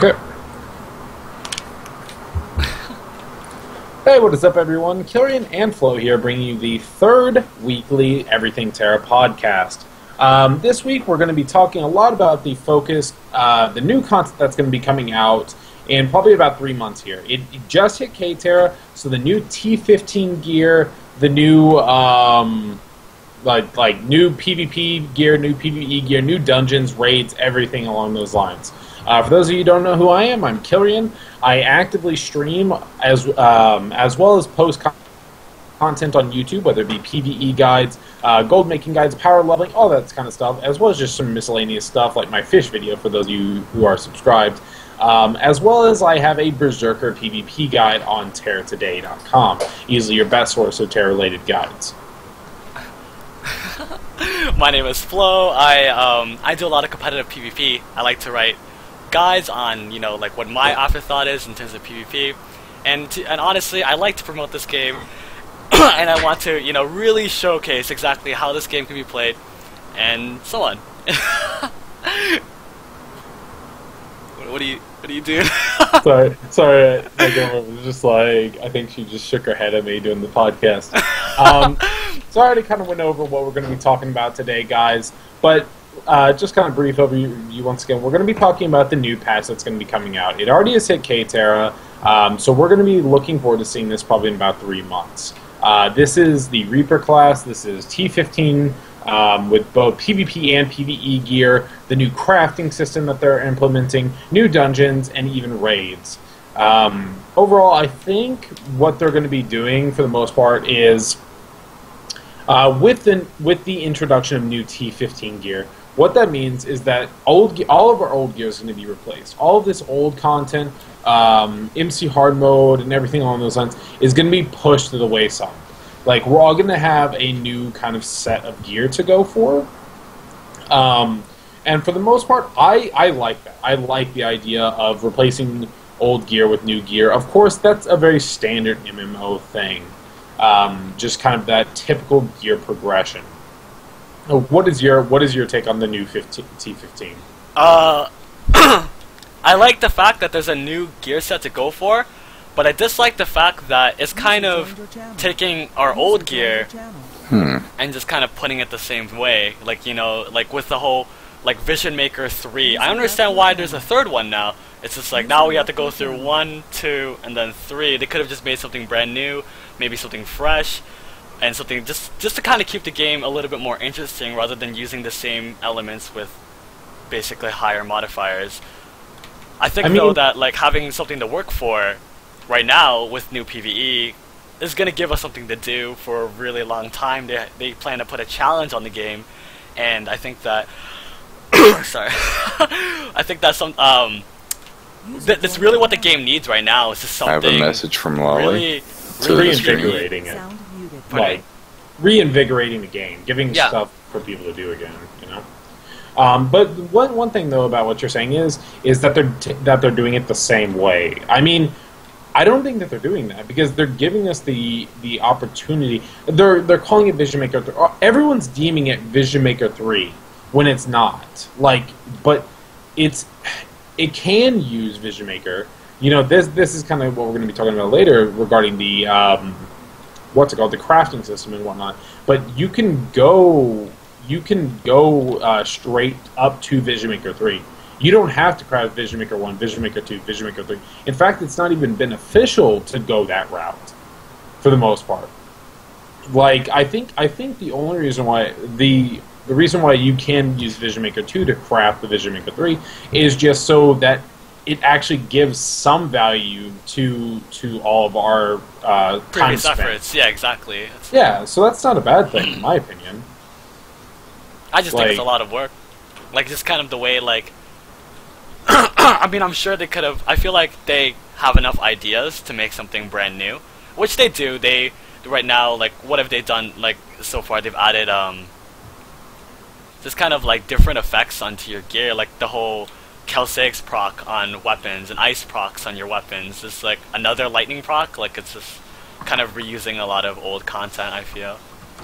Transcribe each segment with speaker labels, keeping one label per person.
Speaker 1: Okay. Hey, what is up, everyone? Killian and Flo here, bringing you the third weekly EVERYTHINGTera podcast. This week, we're going to be talking a lot about the new content that's going to be coming out in probably about 3 months here. It just hit K-Terra, so the new T15 gear, the new new PvP gear, new PvE gear, new dungeons, raids, everything along those lines. For those of you who don't know who I am, I'm Killian. I actively stream as well as post content on YouTube, whether it be PvE guides, gold making guides, power leveling, all that kind of stuff, as well as just some miscellaneous stuff like my fish video for those of you who are subscribed. As well as I have a Berserker PvP guide on TerraToday.com, easily your best source of Terra-related guides.
Speaker 2: My name is Flo. I do a lot of competitive PvP. I like to write guides on, like what my afterthought is in terms of PvP, and honestly, I like to promote this game, and I want to, really showcase exactly how this game can be played, and so on. What are you doing?
Speaker 1: sorry, my girlfriend was just like, I think she just shook her head at me doing the podcast. So I already kind of went over what we're going to be talking about today, guys, but just kind of brief overview once again. We're going to be talking about the new patch that's going to be coming out. It already has hit K-Terra, so we're going to be looking forward to seeing this probably in about 3 months. This is the Reaper class. This is T15 with both PvP and PvE gear, the new crafting system that they're implementing, new dungeons, and even raids. Overall, I think what they're going to be doing for the most part is with the introduction of new T15 gear, what that means is that all of our old gear is going to be replaced. All of this old content, MC hard mode and everything along those lines, is going to be pushed to the wayside. Like, we're all going to have a new kind of set of gear to go for. And for the most part, I like that. I like the idea of replacing old gear with new gear. Of course, that's a very standard MMO thing. Just kind of that typical gear progression. What is your take on the new T15?
Speaker 2: I like the fact that there's a new gear set to go for, but I dislike the fact that it's kind of taking our old gear and just kind of putting it the same way. Like, like with the whole Vision Maker 3. I understand why there's a third one now. It's just like now we have to go through 1, 2, and then 3. They could have just made something brand new, maybe something fresh, and something just to kind of keep the game a little bit more interesting rather than using the same elements with basically higher modifiers. I think though that having something to work for right now with new PvE is going to give us something to do for a really long time. They plan to put a challenge on the game, and I think that sorry. I think that's that's really what the game needs right now. Is just something.
Speaker 3: I have a message from Lolly.
Speaker 1: Reinvigorating it. Like, reinvigorating the game, giving stuff for people to do again, But one thing though about what you're saying is that they're doing it the same way. I mean, I don't think that they're doing that because they're giving us the opportunity. They're calling it Vision Maker 3. Everyone's deeming it Vision Maker 3 when it's not. But it can use Vision Maker. This is kind of what we're going to be talking about later regarding the the crafting system and whatnot. But you can go straight up to Vision Maker 3. You don't have to craft Vision Maker 1, Vision Maker 2, Vision Maker 3. In fact, it's not even beneficial to go that route for the most part. I think the only reason why the reason why you can use Vision Maker 2 to craft the Vision Maker 3 is just so that it actually gives some value to all of our
Speaker 2: previous efforts. Yeah, exactly.
Speaker 1: So that's not a bad thing, in my opinion.
Speaker 2: I just think it's a lot of work. Just kind of the way, I mean, I'm sure they could have. I feel like they have enough ideas to make something brand new, which they do. They right now, what have they done? So far, they've added just kind of different effects onto your gear, the whole Calcix proc on weapons and ice procs on your weapons. Just another lightning proc. It's just kind of reusing a lot of old content, I feel.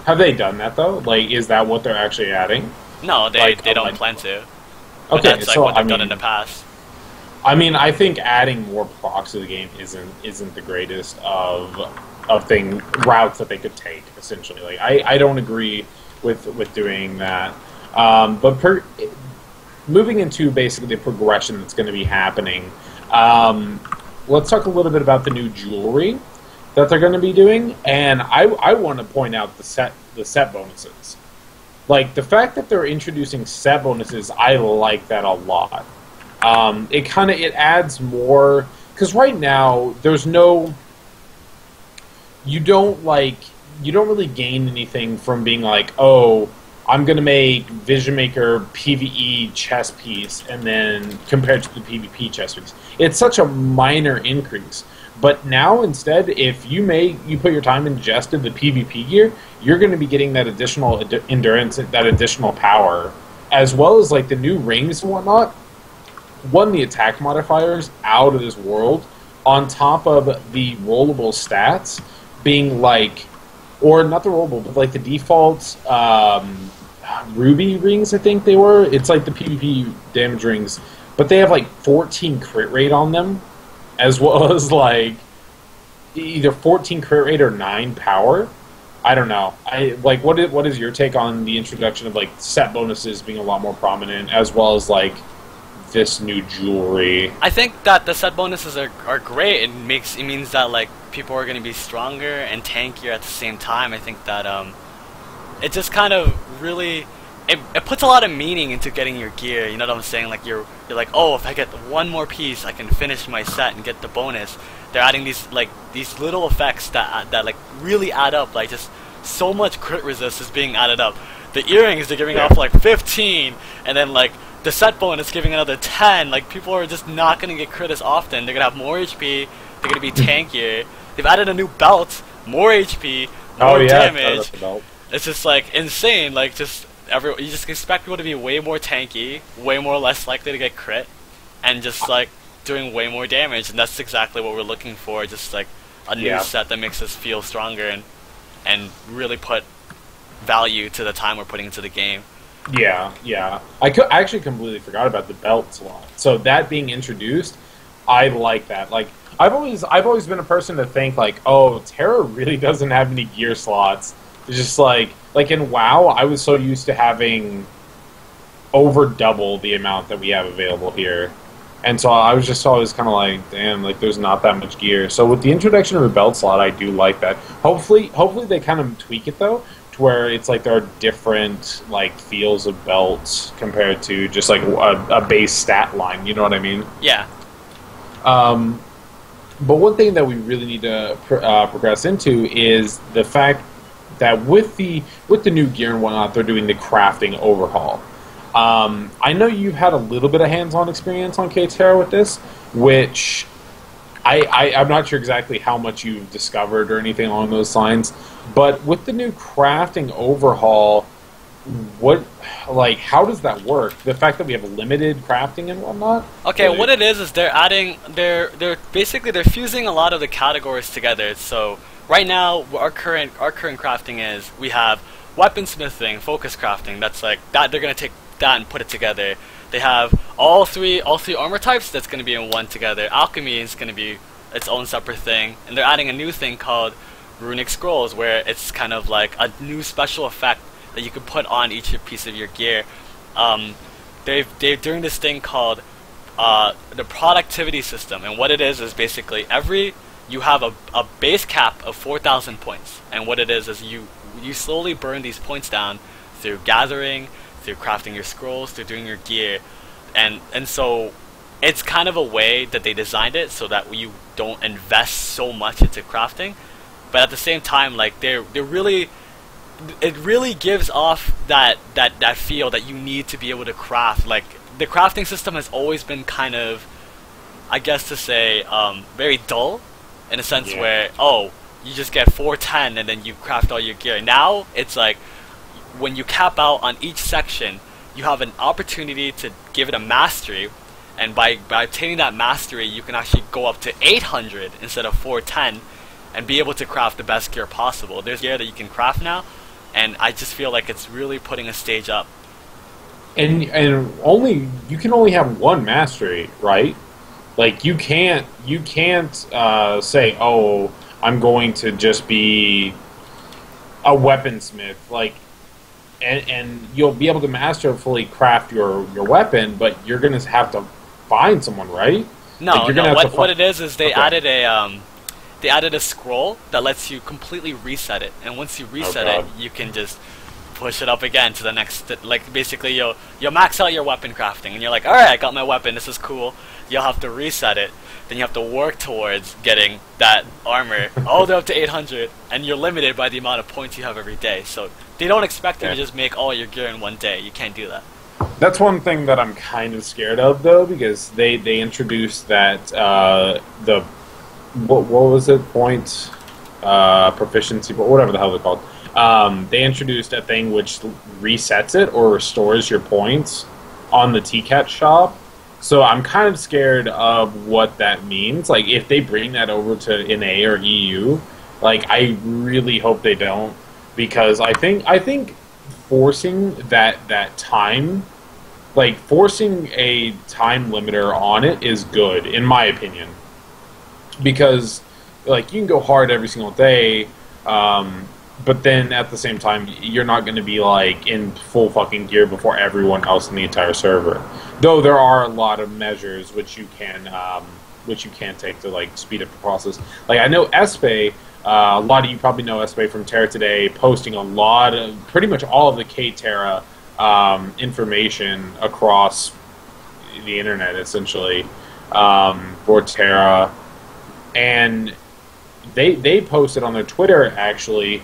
Speaker 1: Have they done that though? Is that what they're actually adding?
Speaker 2: No, they don't plan to.
Speaker 1: Okay,
Speaker 2: that's what they've done in the past.
Speaker 1: I mean, I think adding more procs to the game isn't the greatest of routes that they could take. Essentially, like I don't agree with doing that. But moving into basically the progression that's going to be happening, let's talk a little bit about the new jewelry that they're going to be doing, and I want to point out the set bonuses. Like the fact that they're introducing set bonuses, I like that a lot. It adds more, because right now you don't really gain anything from being like, oh, I'm gonna make Vision Maker PvE chess piece and then compared to the PvP chess piece. It's such a minor increase. But now instead, if you put your time ingested the PvP gear, you're going to be getting that additional endurance, that additional power, as well as like the new rings and whatnot. The attack modifiers out of this world, on top of the rollable stats being like, or not the rollable, but like the default ruby rings, I think they were. It's like the PvP damage rings, but they have like 14 crit rate on them, as well as like either 14 crit rate or 9 power. I don't know. What is your take on the introduction of like set bonuses being a lot more prominent, as well as like this new jewelry?
Speaker 2: I think that the set bonuses are great. It means that like people are going to be stronger and tankier at the same time. I think that it just kind of really it puts a lot of meaning into getting your gear. You know what I'm saying? Like you're like, oh, if I get one more piece, I can finish my set and get the bonus. They're adding these little effects that like really add up. Like just so much crit resist is being added up. The earrings, they're giving off like 15, and then like the set bonus giving another 10. Like people are just not gonna get crit as often. They're gonna have more HP. They're gonna be tankier. They've added a new belt, more HP, more damage. It's just like insane. Like you just expect people to be way more tanky, way more less likely to get crit, and just like doing way more damage, and that's exactly what we're looking for. Just like a new set that makes us feel stronger and really put value to the time we're putting into the game.
Speaker 1: Yeah. I actually completely forgot about the belt slot. So that being introduced, I like that. Like I've always been a person to think like, oh, Terra really doesn't have any gear slots. It's just like in WoW, I was so used to having over double the amount that we have available here. And so I was just always kind of like, damn, like there's not that much gear. So with the introduction of the belt slot, I do like that. Hopefully they kind of tweak it though, to where it's like there are different like feels of belts compared to just like a base stat line. You know what I mean?
Speaker 2: Yeah.
Speaker 1: But one thing that we really need to progress into is the fact that with the new gear and whatnot, they're doing the crafting overhaul. I know you've had a little bit of hands-on experience on EVERYTHINGtera with this, which I'm not sure exactly how much you've discovered or anything along those lines. But with the new crafting overhaul, how does that work? The fact that we have limited crafting and whatnot?
Speaker 2: Okay, what it is they're fusing a lot of the categories together. So right now, our current crafting is we have weaponsmithing, focus crafting. That's like that. They're gonna take that and put it together. They have all three armor types. That's gonna be in one together. Alchemy is gonna be its own separate thing, and they're adding a new thing called runic scrolls, where it's kind of like a new special effect that you can put on each piece of your gear. They're doing this thing called the productivity system, and what it is basically you have a base cap of 4,000 points, and what it is you slowly burn these points down through gathering, through crafting your scrolls, through doing your gear, and so it's kind of a way that they designed it so that you don't invest so much into crafting, but at the same time, like it really gives off that feel that you need to be able to craft. Like the crafting system has always been kind of, I guess to say, very dull, in a sense where, oh, you just get 410 and then you craft all your gear. Now it's like when you cap out on each section, you have an opportunity to give it a mastery, and by obtaining that mastery, you can actually go up to 800 instead of 410 and be able to craft the best gear possible. There's gear that you can craft now, and I just feel like it's really putting a stage up.
Speaker 1: And you can only have one mastery, right? Like you can't say, oh, I'm going to just be a weaponsmith, like, and you'll be able to masterfully craft your weapon, but you're gonna have to find someone, right?
Speaker 2: No,
Speaker 1: like, you're
Speaker 2: no.
Speaker 1: gonna have
Speaker 2: What it is they
Speaker 1: okay.
Speaker 2: added a scroll that lets you completely reset it, and once you reset it, you can just push it up again to the next. Like basically, you'll max out your weapon crafting, and you're like, all right, I got my weapon. This is cool. You'll have to reset it. Then you have to work towards getting that armor all the way up to 800, and you're limited by the amount of points you have every day. So they don't expect you to just make all your gear in one day. You can't do that.
Speaker 1: That's one thing that I'm kind of scared of, though, because they introduced that the what was it, point proficiency, whatever the hell they're called. They introduced a thing which resets it or restores your points on the TCAT shop. So I'm kind of scared of what that means. Like, if they bring that over to NA or EU, like, I really hope they don't, because I think forcing that time, like, forcing a time limiter on it is good, in my opinion. Because, like, you can go hard every single day, but then at the same time, you're not going to be, like, in full fucking gear before everyone else in the entire server. Though there are a lot of measures which you can take to, like, speed up the process. Like, I know Espe, a lot of you probably know Espe from Terra Today, posting a lot of, pretty much all of the K-Terra information across the internet, essentially, for Terra. And they posted on their Twitter, actually,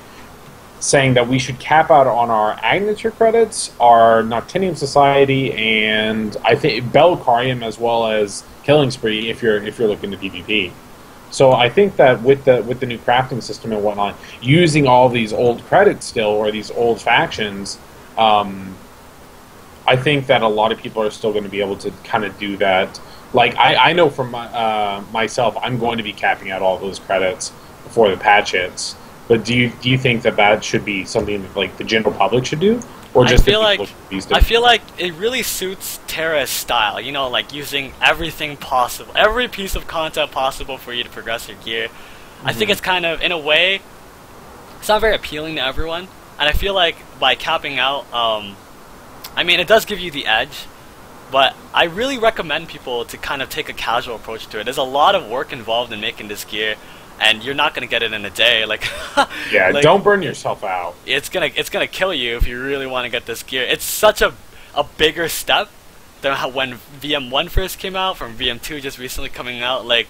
Speaker 1: saying that we should cap out on our Agnature credits, our Noctinium Society, and I think Belcarium, as well as Killing Spree if you're looking to PvP. So I think that with the new crafting system and whatnot, using all these old credits still, or these old factions, I think that a lot of people are still going to be able to kind of do that. Like, I know from myself, I'm going to be capping out all those credits before the patch hits. But do you think that should be something that, like, the general public should do, or just
Speaker 2: I feel like it really suits Terra's style. You know, like using everything possible, every piece of content possible for you to progress your gear. I think it's kind of, in a way, it's not very appealing to everyone. And I feel like by capping out, I mean, it does give you the edge. But I really recommend people to kind of take a casual approach to it. There's a lot of work involved in making this gear, and you're not gonna get it in a day. Like,
Speaker 1: yeah, like, don't burn yourself out.
Speaker 2: It's gonna kill you if you really want to get this gear. It's such a bigger step than when VM1 first came out, from VM2 just recently coming out. Like,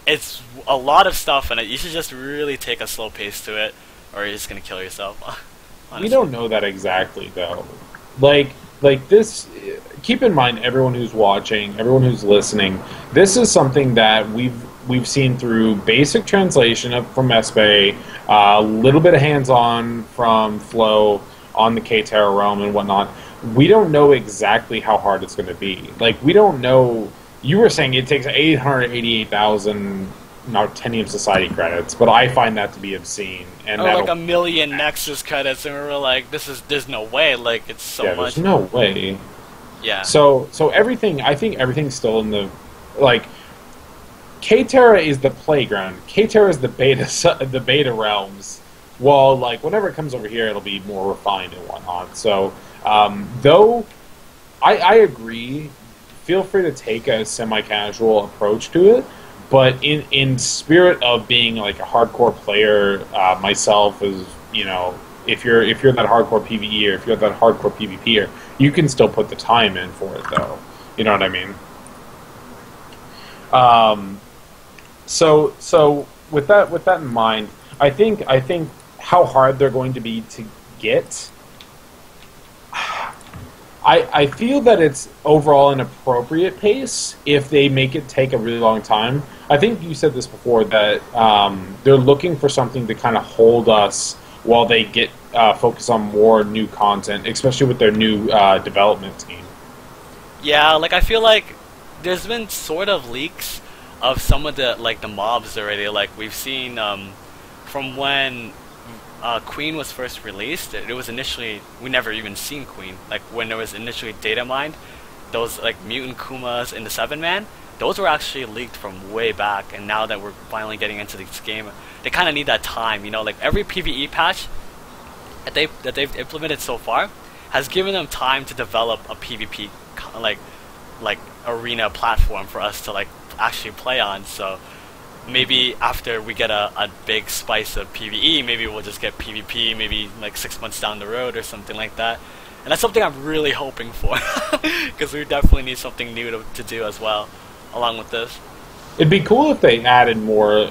Speaker 2: it's a lot of stuff, and you should just really take a slow pace to it, or you're just gonna kill yourself.
Speaker 1: We don't know that exactly, though. Like this, keep in mind, everyone who's watching, everyone who's listening, this is something that we've seen through basic translation from Espe, a little bit of hands-on from Flow on the K-Terra realm and whatnot. We don't know exactly how hard it's going to be. Like, we don't know. You were saying it takes 888,000 Noctinium Society credits, but I find that to be obscene. And
Speaker 2: or like a million Nexus credits, and we were like, there's no way. Like, it's so much.
Speaker 1: There's no way.
Speaker 2: Yeah.
Speaker 1: So everything, I think everything's still in the, like, K-Terra is the playground. K-Terra is the beta realms. Well, like, whenever it comes over here, it'll be more refined and whatnot. So, though, I agree. Feel free to take a semi-casual approach to it. But in spirit of being, like, a hardcore player, myself, is, you know, if you're that hardcore PvE, or if you're that hardcore PvPer, you can still put the time in for it, though. You know what I mean? So with that in mind, I think how hard they're going to be to get. I feel that it's overall an appropriate pace if they make it take a really long time. I think you said this before, that they're looking for something to kind of hold us while they get focus on more new content, especially with their new development team.
Speaker 2: Yeah, like, I feel like there's been sort of leaks of some of the, like, the mobs already. Like, we've seen from when Queen was first released, it was initially, we never even seen Queen. Like, when there was initially data mined, those, like, mutant Kumas in the 7-man, those were actually leaked from way back, and now that we're finally getting into this game, they kind of need that time, you know, like every PvE patch that they've implemented so far has given them time to develop a PvP like arena platform for us to like actually play on. So maybe after we get a big spice of PvE, maybe we'll just get PvP maybe like 6 months down the road or something like that. And that's something I'm really hoping for, because we definitely need something new to do as well, along with this.
Speaker 1: It'd be cool if they added more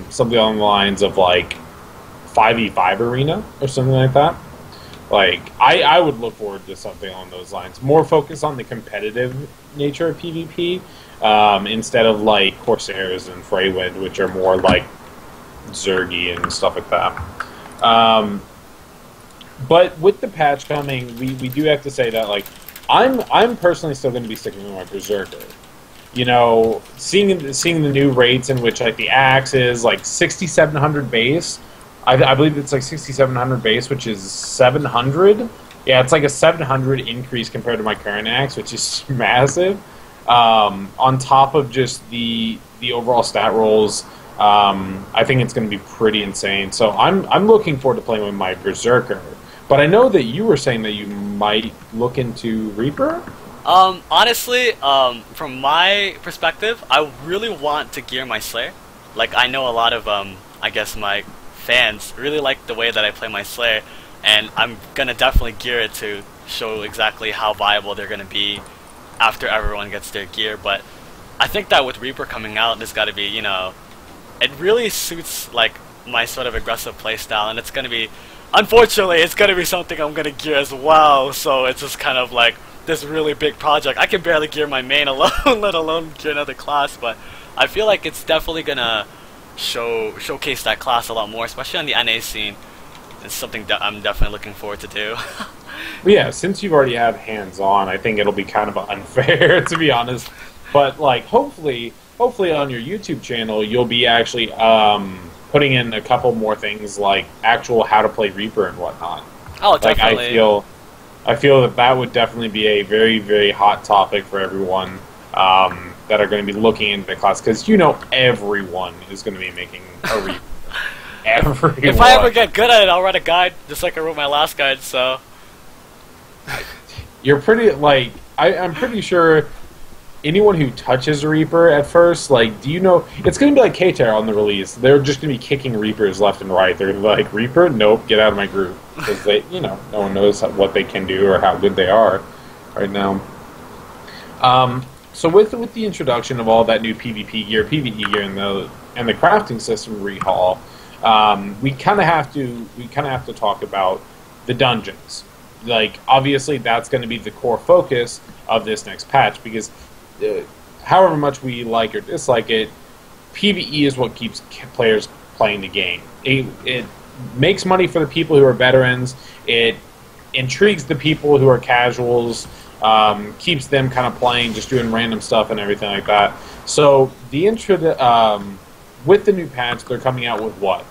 Speaker 1: something along the lines of like 5v5 arena or something like that. Like, I would look forward to something along those lines. More focus on the competitive nature of PvP, instead of like Corsairs and Freywind, which are more like Zergy and stuff like that. But with the patch coming, we do have to say that like I'm personally still going to be sticking with my Berserker. You know, seeing the new rates in which like the axe is like 6,700 base. I believe it's like 6,700 base, which is 700. Yeah, it's like a 700 increase compared to my current axe, which is massive. On top of just the overall stat rolls, I think it's going to be pretty insane. So I'm looking forward to playing with my Berserker. But I know that you were saying that you might look into Reaper?
Speaker 2: Honestly, from my perspective, I really want to gear my Slayer. Like, I know a lot of, I guess my fans really like the way that I play my Slayer, and I'm gonna definitely gear it to show exactly how viable they're gonna be after everyone gets their gear. But I think that with Reaper coming out, there's gotta be, you know, it really suits, like, my sort of aggressive playstyle, and it's gonna be, unfortunately, it's gonna be something I'm gonna gear as well, so it's just kind of like this really big project. I can barely gear my main alone, let alone gear another class, but I feel like it's definitely gonna showcase that class a lot more, especially on the NA scene. It's something that I'm definitely looking forward to do.
Speaker 1: But yeah, since you've already have hands-on, I think it'll be kind of unfair, to be honest. But like, hopefully on your YouTube channel, you'll be actually putting in a couple more things like actual how to play Reaper and whatnot.
Speaker 2: Oh, definitely.
Speaker 1: Like, I feel that would definitely be a very, very hot topic for everyone that are going to be looking into the class, because you know everyone is going to be making a Reaper. Everyone.
Speaker 2: If I ever get good at it, I'll write a guide, just like I wrote my last guide, so...
Speaker 1: You're pretty, like, I'm pretty sure anyone who touches a Reaper at first, like, do you know, it's going to be like EVERYTHINGtera on the release. They're just going to be kicking Reapers left and right. They're like, Reaper? Nope, get out of my group. Because they, you know, no one knows what they can do or how good they are right now. So with the introduction of all that new PvP gear, PvE gear, and the crafting system rehaul, we kind of have to talk about the dungeons. Like, obviously, that's going to be the core focus of this next patch, because however much we like or dislike it, PvE is what keeps players playing the game. It makes money for the people who are veterans. It intrigues the people who are casuals. Keeps them kind of playing, just doing random stuff and everything like that. So with the new patch, they're coming out with what?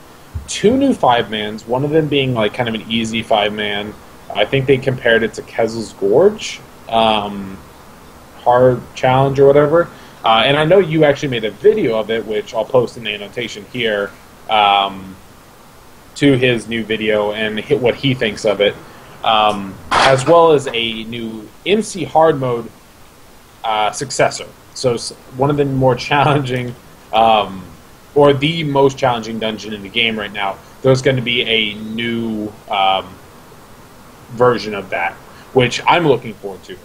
Speaker 1: 2 new 5-mans. One of them being like kind of an easy 5-man. I think they compared it to Kezel's Gorge, hard challenge or whatever. And I know you actually made a video of it, which I'll post in the annotation here, to his new video and what he thinks of it, as well as a new MC hard mode successor. So one of the more challenging, or the most challenging dungeon in the game right now. There's going to be a new version of that, which I'm looking forward to.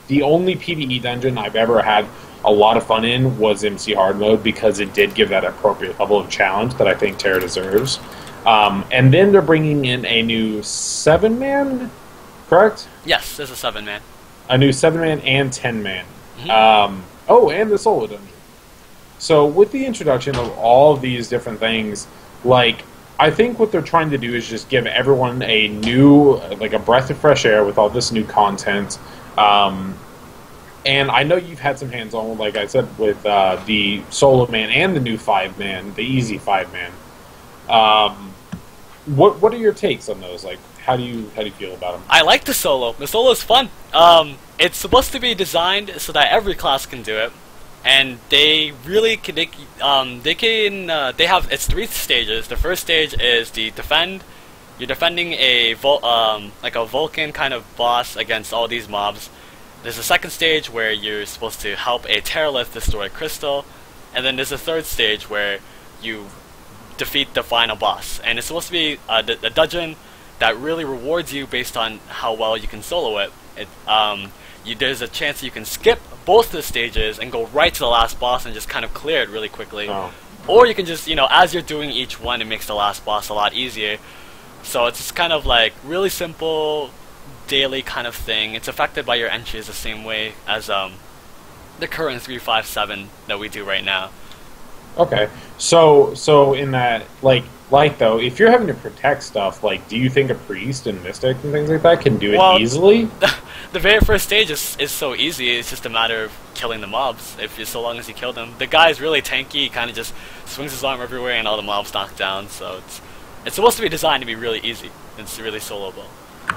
Speaker 1: The only PvE dungeon I've ever had a lot of fun in was MC hard mode, because it did give that appropriate level of challenge that I think Terra deserves. And then they're bringing in a new 7-man, correct?
Speaker 2: Yes, there's a 7-man.
Speaker 1: A new 7-man and 10-man.
Speaker 2: Mm-hmm.
Speaker 1: And the solo dungeon. So with the introduction of all of these different things, like, I think what they're trying to do is just give everyone a new, like a breath of fresh air with all this new content. And I know you've had some hands-on, like I said, with the solo man and the new 5-man, the easy 5-man. What are your takes on those? Like, how do you feel about them?
Speaker 2: I like the solo. The solo is fun. It's supposed to be designed so that every class can do it. and they really can, they have, it's 3 stages. The first stage is the defend. You're defending a like a Vulcan kind of boss against all these mobs. There's a second stage where you're supposed to help a Terralith destroy Crystal, and then there's a third stage where you defeat the final boss. And it's supposed to be a dungeon that really rewards you based on how well you can solo it. There's a chance you can skip both the stages and go right to the last boss and just kind of clear it really quickly.
Speaker 1: Oh.
Speaker 2: Or you can just, as you're doing each one, it makes the last boss a lot easier. So it's just kind of like really simple, daily kind of thing. It's affected by your entries the same way as the current 357 that we do right now.
Speaker 1: Okay, so in that, like though, if you're having to protect stuff, like, do you think a priest and mystic and things like that can do it easily?
Speaker 2: The very first stage is so easy. It's just a matter of killing the mobs. So long as you kill them, the guy's really tanky. He kind of just swings his arm everywhere, and all the mobs knock down. So it's supposed to be designed to be really easy. It's really soloable.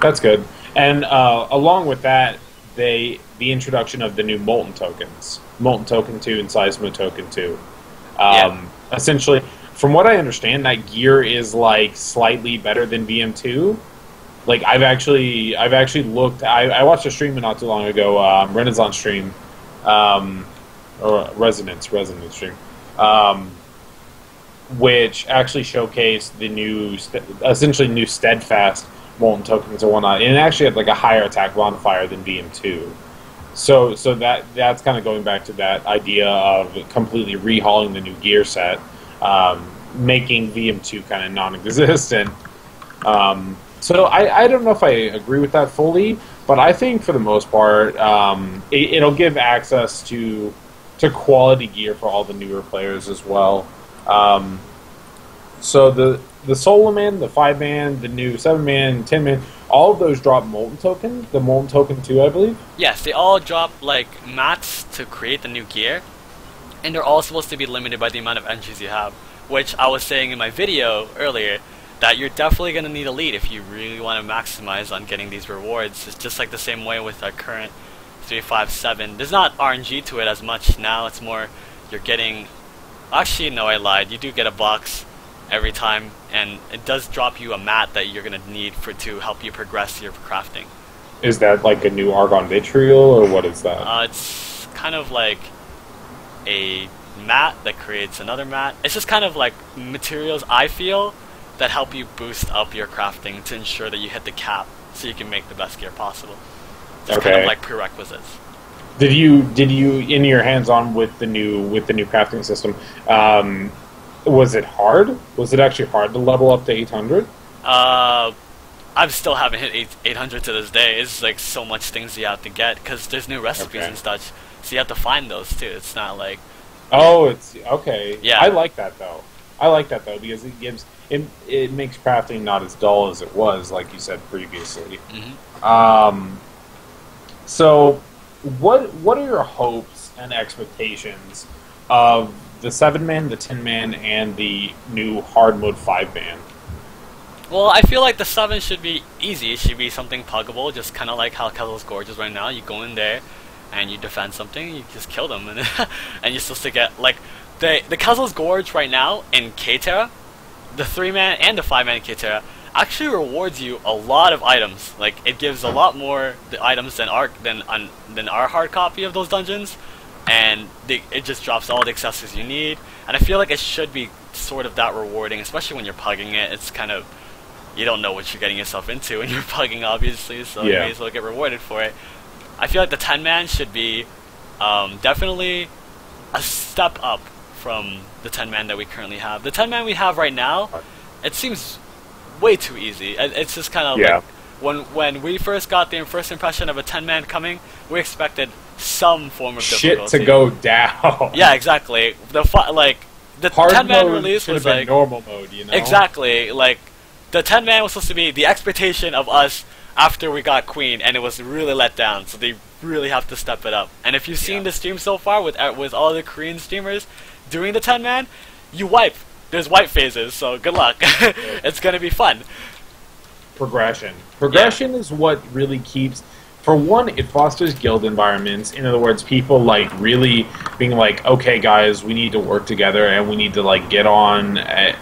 Speaker 1: That's good. And along with that, the introduction of the new Molten tokens, Molten Token 2 and Seismo Token 2. Essentially, from what I understand, that gear is like slightly better than VM2. Like I've actually looked. I watched a stream not too long ago, Renaissance stream, or Resonance stream, which actually showcased the new, essentially new Steadfast Molten tokens and whatnot, and it actually had like a higher attack modifier than VM2. So that's kind of going back to that idea of completely rehauling the new gear set, making VM2 kind of non-existent. So I don't know if I agree with that fully, but I think for the most part, it'll give access to quality gear for all the newer players as well. So the solo man, the 5-man, the new 7-man, 10-man, all of those drop Molten Token, the Molten Token 2, I believe?
Speaker 2: Yes, they all drop, like, mats to create the new gear, and they're all supposed to be limited by the amount of entries you have, which I was saying in my video earlier, that you're definitely going to need Elite if you really want to maximize on getting these rewards. It's just like the same way with our current 357. There's not RNG to it as much now, it's more you're getting... Actually, no, I lied. You do get a box every time, and it does drop you a mat that you're going to need to help you progress your crafting.
Speaker 1: Is that like a new Argon Vitriol, or what is that?
Speaker 2: It's kind of like a mat that creates another mat. It's just kind of like materials, I feel, that help you boost up your crafting to ensure that you hit the cap so you can make the best gear possible. It's kind of like prerequisites.
Speaker 1: Did you in your hands-on with the new crafting system? Was it hard? Was it actually hard to level up to 800?
Speaker 2: I still haven't hit 800 to this day. It's like so much things you have to get because there's new recipes and such, so you have to find those too. It's not like
Speaker 1: it's okay.
Speaker 2: Yeah,
Speaker 1: I like that though. Because it makes crafting not as dull as it was, like you said previously.
Speaker 2: Mm-hmm.
Speaker 1: So what are your hopes and expectations of the 7-man, the 10-man, and the new hard mode 5-man?
Speaker 2: Well, I feel like the 7 should be easy. It should be something puggable, just kind of like how Kezel's Gorge is right now. You go in there, and you defend something, you just kill them, and and you're supposed to get, like, the Kezel's Gorge right now in K-Terra, the 3-man and the 5-man K-Terra, actually rewards you a lot of items. Like, it gives a lot more the items than our hard copy of those dungeons, and it just drops all the accessories you need. And I feel like it should be sort of that rewarding, especially when you're pugging it. It's kind of, you don't know what you're getting yourself into when you're pugging, obviously, so you may as well get rewarded for it. I feel like the 10-man should be definitely a step up from the 10-man that we currently have. The 10-man we have right now, it seems way too easy. It's just kind of like, when we first got the first impression of a 10-man coming, we expected some form of difficulty.
Speaker 1: Shit to go down.
Speaker 2: Yeah, exactly. The 10-man release was like
Speaker 1: normal mode, you know?
Speaker 2: Exactly. Like, the 10-man was supposed to be the expectation of us after we got Queen, and it was really let down. So they really have to step it up. And if you've seen the stream so far with all the Korean streamers doing the 10-man, you wipe. There's wipe phases, so good luck. It's gonna be fun.
Speaker 1: Progression is what really keeps for one, it fosters guild environments. In other words, people like really being like, okay, guys, we need to work together and we need to like get on,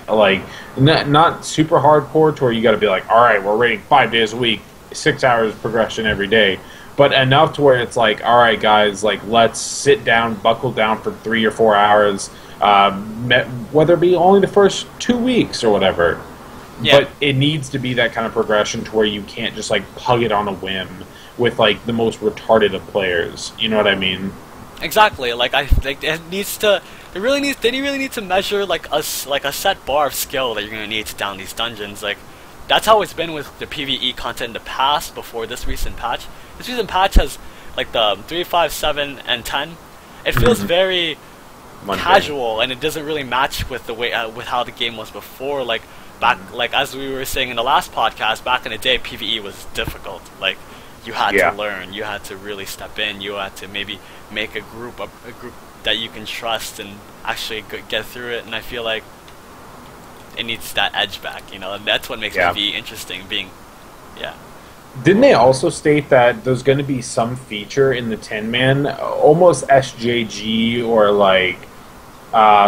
Speaker 1: like not super hardcore to where you got to be like, all right, we're raiding 5 days a week, 6 hours progression every day, but enough to where it's like, all right, guys, like let's sit down, buckle down for 3 or 4 hours, whether it be only the first 2 weeks or whatever. Yeah. But it needs to be that kind of progression to where you can't just like pug it on a whim with like the most retarded of players. You know what I mean?
Speaker 2: Exactly. Like it needs to. They really need to measure like a set bar of skill that you're gonna need to down these dungeons. Like that's how it's been with the PvE content in the past before this recent patch. This recent patch has like the 3, 5, 7, and 10. It feels very casual, and it doesn't really match with the way with how the game was before. Like back, like as we were saying in the last podcast, back in the day, PvE was difficult. Like you had to learn, you had to really step in, you had to maybe make a group that you can trust and actually get through it. And I feel like it needs that edge back, you know, and that's what makes PvE interesting. Didn't
Speaker 1: they also state that there's going to be some feature in the 10-man, almost SJG or like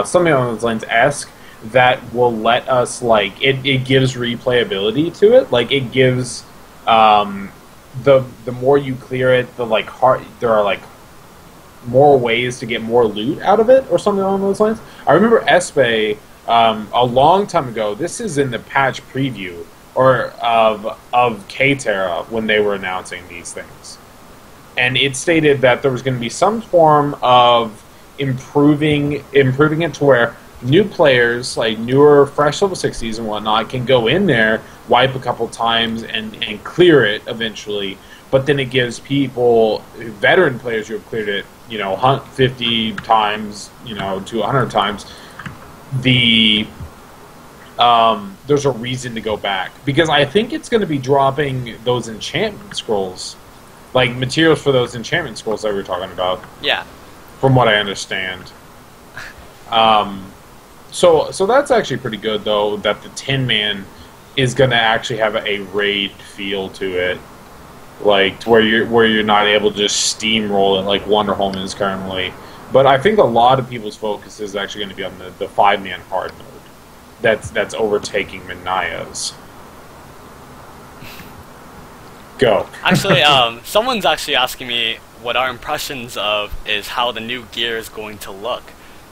Speaker 1: something along those lines-esque, that will let us, like, it gives replayability to it. Like, it gives, the more you clear it, the, like, there are, like, more ways to get more loot out of it, or something along those lines. I remember Espe, a long time ago, this is in the patch preview, or of K-Terra, when they were announcing these things. And it stated that there was going to be some form of improving it to where new players, like newer, fresh level 60s and whatnot, can go in there, wipe a couple times, and clear it eventually. But then it gives people, veteran players who have cleared it, you know, 50 times, you know, to 100 times, there's a reason to go back. Because I think it's going to be dropping those enchantment scrolls, like materials for those enchantment scrolls that we were talking about.
Speaker 2: Yeah.
Speaker 1: From what I understand. So that's actually pretty good, though, that the 10-man is going to actually have a raid feel to it, like to where you're not able to just steamroll it like Wonderhome is currently. But I think a lot of people's focus is actually going to be on the 5-man hard mode. That's overtaking Minaya's. Go.
Speaker 2: Actually, someone's actually asking me what our impressions of is how the new gear is going to look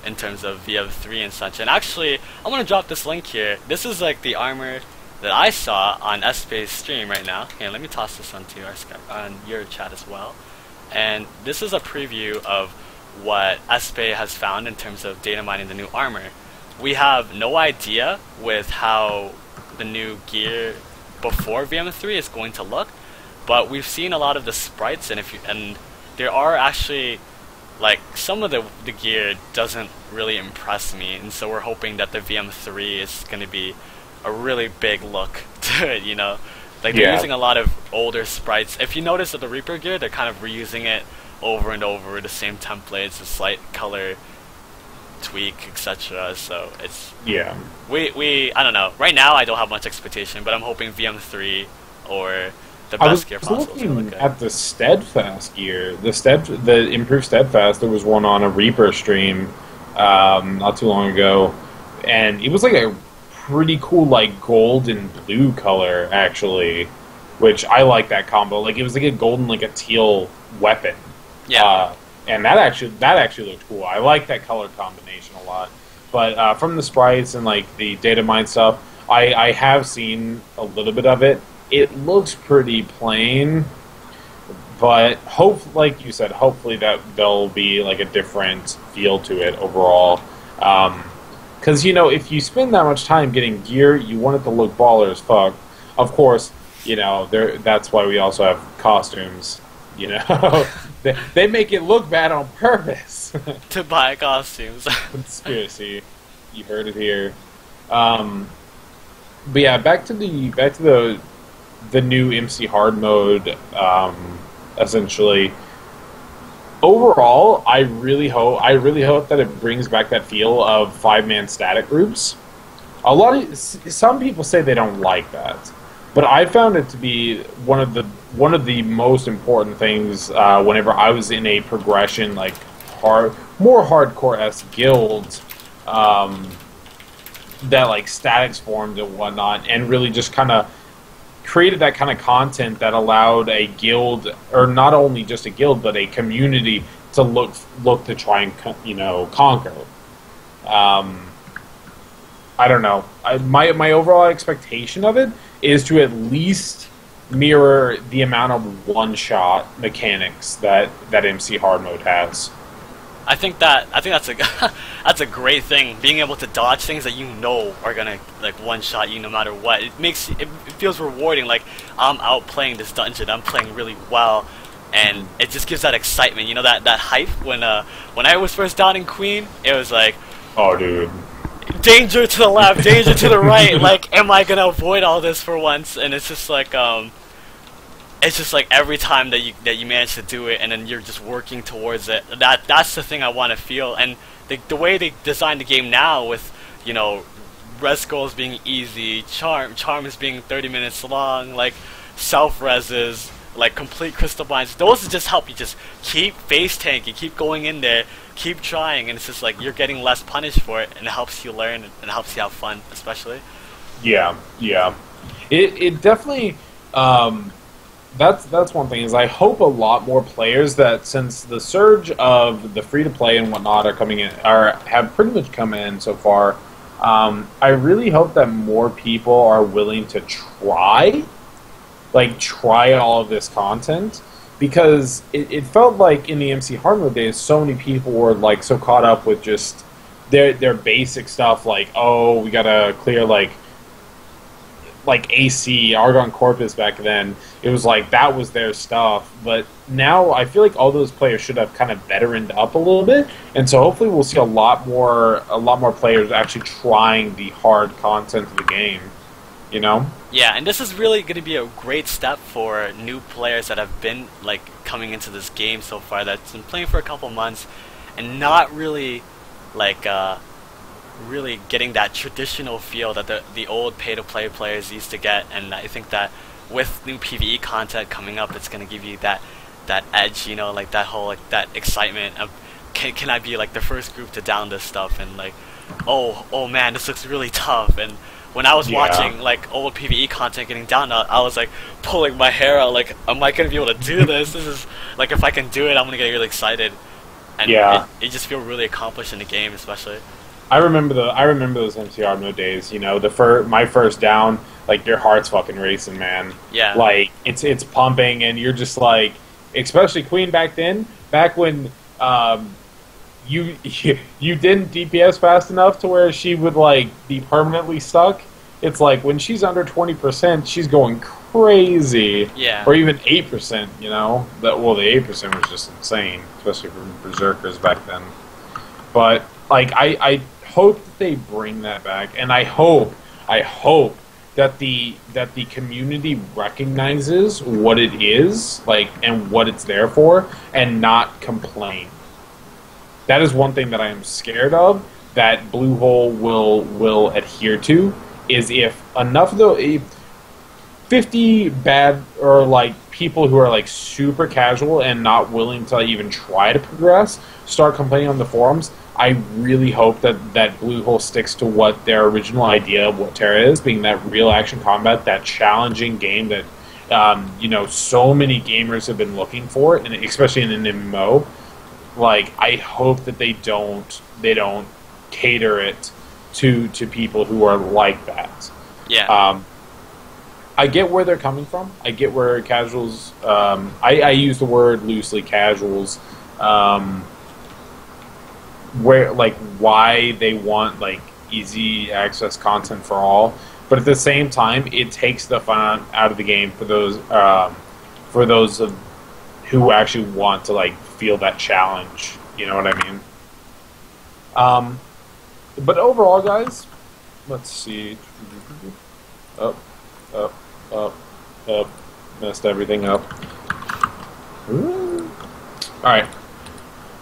Speaker 2: in terms of VF3 and such. And actually, I'm going to drop this link here. This is like the armor that I saw on Espe's stream right now. Here, let me toss this onto on your chat as well. And this is a preview of what Espe has found in terms of data mining the new armor. We have no idea with how the new gear before VM3 is going to look, but we've seen a lot of the sprites, and there are actually, like, some of the gear doesn't really impress me, and so we're hoping that the VM3 is going to be a really big look to it, you know? Like, they're using a lot of older sprites. If you notice that the Reaper gear, they're kind of reusing it over and over, the same templates, a slight color tweak, etc. So it's we I don't know. Right now I don't have much expectation, but I'm hoping VM3 or the best gear possible. I was looking
Speaker 1: at the Steadfast gear, the improved Steadfast. There was one on a Reaper stream not too long ago, and it was like a pretty cool like gold and blue color actually, which I like that combo. Like it was like a golden like a teal weapon.
Speaker 2: Yeah.
Speaker 1: And that actually looked cool. I like that color combination a lot. But from the sprites and like the data mine stuff, I have seen a little bit of it. It looks pretty plain, but like you said, hopefully that there'll be like a different feel to it overall. Because you know, if you spend that much time getting gear, you want it to look baller as fuck. Of course, you know that's why we also have costumes. You know, they make it look bad on purpose.
Speaker 2: To buy costumes.
Speaker 1: Conspiracy. You heard it here. But yeah, back to the new MC hard mode. Essentially, overall, I really hope that it brings back that feel of 5-man static groups. Some people say they don't like that. But I found it to be one of the one of the most important things whenever I was in a progression, like more hardcore-esque guild, that like statics formed and whatnot, and really just kind of created that kind of content that allowed a guild, or not only just a guild, but a community to look to try and conquer. I don't know. My overall expectation of it is to at least mirror the amount of one-shot mechanics that MC Hard Mode has.
Speaker 2: I think that's a that's a great thing. Being able to dodge things that you know are gonna like one-shot you no matter what. It feels rewarding. Like, I'm outplaying this dungeon. I'm playing really well, and it just gives that excitement. You know, that hype when I was first down in Queen, it was like,
Speaker 1: oh dude,
Speaker 2: danger to the left, danger to the right. Like, am I gonna avoid all this for once? And it's just like every time that you manage to do it, and then you're just working towards it. That's the thing I want to feel. And the way they designed the game now, with res goals being easy, charms being 30 minutes long, like self-reses, like complete crystal blinds, those just help you just keep face tanking, keep going in there, keep trying, and it's just like you're getting less punished for it, and it helps you learn and it helps you have fun, especially.
Speaker 1: Yeah. It definitely. That's one thing, is I hope a lot more players, that since the surge of the free-to-play and whatnot are coming in, have pretty much come in so far, I really hope that more people are willing to try all of this content, because it felt like in the MC Hard Mode days, so many people were like so caught up with just their basic stuff, like, oh, we gotta clear like AC, Argon Corpus back then. It was like, that was their stuff. But now I feel like all those players should have kind of veteraned up a little bit, and so hopefully we'll see a lot more players actually trying the hard content of the game. You know?
Speaker 2: Yeah, and this is really going to be a great step for new players that have been like coming into this game so far, that's been playing for a couple months and not really like really getting that traditional feel that the old pay-to-play players used to get. And I think that with new PvE content coming up, it's going to give you that edge, like that whole that excitement of, can I be like the first group to down this stuff, and like, oh man, this looks really tough. And when I was watching like old PvE content getting down, I was like pulling my hair out, like, am I going to be able to do this? This is like, if I can do it, I'm going to get really excited. And it just feels really accomplished in the game, especially.
Speaker 1: I remember those MCR mode days. My first down, like, your heart's fucking racing, man.
Speaker 2: Yeah.
Speaker 1: Like, it's pumping, and you're just like, especially Queen back then, back when you didn't DPS fast enough to where she would like be permanently stuck. It's like when she's under 20%, she's going crazy.
Speaker 2: Yeah.
Speaker 1: Or even 8%. The 8% was just insane, especially for berserkers back then. But like, I hope that they bring that back, and I hope that the community recognizes what it is, like, and what it's there for, and not complain. That is one thing that I am scared of, that Bluehole will adhere to, is if enough of the 50 bad, or like people who are like super casual and not willing to even try to progress start complaining on the forums. I really hope that Bluehole sticks to what their original idea of what Terra is, being that real action combat, that challenging game that so many gamers have been looking for, and especially in an MMO. Like, I hope that they don't cater it to people who are like that.
Speaker 2: Yeah.
Speaker 1: I get where they're coming from. I get where casuals. I use the word loosely, casuals. Where, like, why they want like easy access content for all, but at the same time, it takes the fun out of the game for those who actually want to like feel that challenge. You know what I mean? But overall, guys, let's see. Up, messed everything up. All right.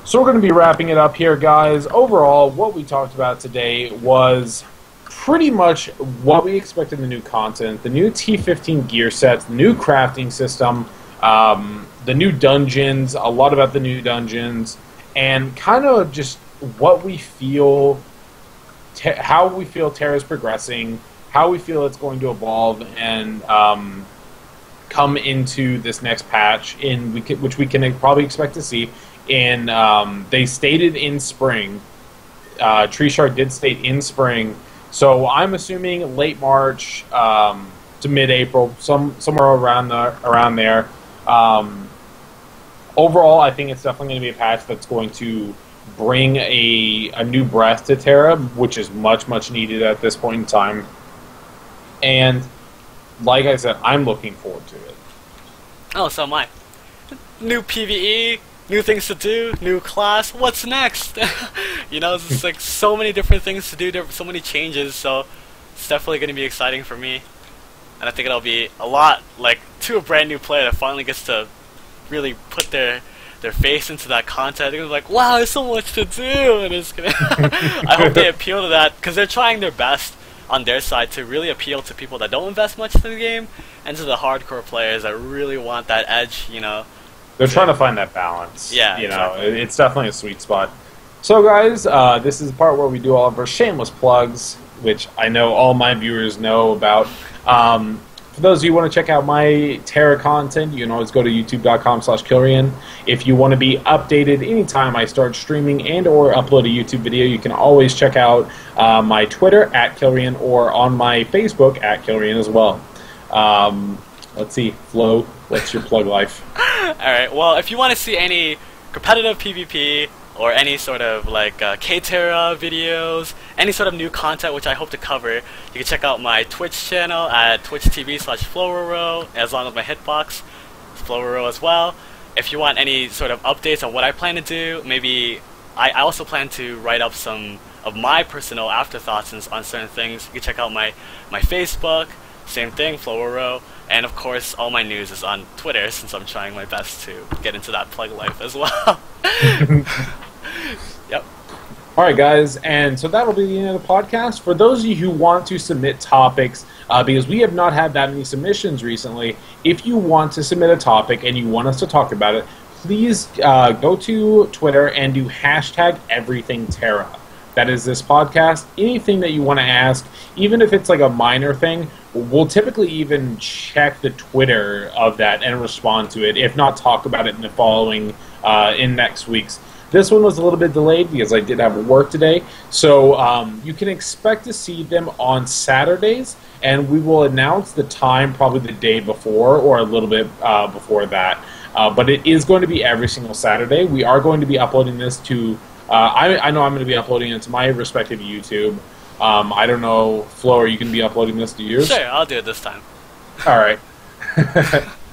Speaker 1: So we're going to be wrapping it up here, guys. Overall, what we talked about today was pretty much what we expected in the new content, the new T15 gear sets, the new crafting system, the new dungeons, a lot about the new dungeons, and kind of just what we feel, how we feel Terra's progressing, how we feel it's going to evolve, and come into this next patch, which we can probably expect to see. They stated in spring. Tree Shark did state in spring, so I'm assuming late March to mid-April, somewhere around there. Overall, I think it's definitely going to be a patch that's going to bring a new breath to Terra, which is much, much needed at this point in time. And like I said, I'm looking forward to it.
Speaker 2: Oh, so am I. New PvE, new things to do, new class. What's next? You know, it's just like so many different things to do, so many changes. So it's definitely going to be exciting for me, and I think it'll be a lot like to a brand new player that finally gets to really put their face into that content. They're like, wow, there's so much to do, and it's gonna. I hope they appeal to that because they're trying their best on their side to really appeal to people that don't invest much in the game and to the hardcore players that really want that edge, you know.
Speaker 1: They're trying to find that balance.
Speaker 2: Yeah,
Speaker 1: you
Speaker 2: exactly.
Speaker 1: know, it's definitely a sweet spot. So, guys, this is the part where we do all of our shameless plugs, which I know all my viewers know about. For those of you who want to check out my Terra content, you can always go to youtube.com/Kilrian. If you want to be updated anytime I start streaming and or upload a YouTube video, you can always check out my Twitter @Kilrian or on my Facebook @Kilrian as well. Let's see, Flo, what's your plug life?
Speaker 2: Alright, well, if you want to see any competitive PvP or any sort of like K-Terra videos, any sort of new content which I hope to cover, you can check out my Twitch channel at twitch.tv/Flowroro, as long as my hitbox, Flowroro as well. If you want any sort of updates on what I plan to do, maybe I also plan to write up some of my personal afterthoughts on certain things. You can check out my Facebook, same thing, Flowroro. And of course, all my news is on Twitter, since I'm trying my best to get into that plug life as well. Yep.
Speaker 1: Alright, guys, and so that'll be the end of the podcast. For those of you who want to submit topics, because we have not had that many submissions recently, if you want to submit a topic and you want us to talk about it, please go to Twitter and do #EverythingTera. That is this podcast. Anything that you want to ask, even if it's like a minor thing, we'll typically even check the Twitter of that and respond to it, if not talk about it in the following, in next week's. This one was a little bit delayed because I did have work today, so you can expect to see them on Saturdays, and we will announce the time probably the day before or a little bit before that. But it is going to be every single Saturday. We are going to be uploading this to... I know I'm going to be uploading it to my respective YouTube. I don't know, Flo, are you going to be uploading this to yours?
Speaker 2: Sure, I'll do it this time.
Speaker 1: Alright.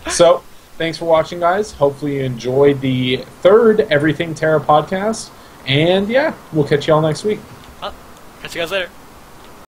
Speaker 1: So, thanks for watching, guys. Hopefully you enjoyed the third Everything Terra podcast. And yeah, we'll catch you all next week.
Speaker 2: Well, catch you guys later.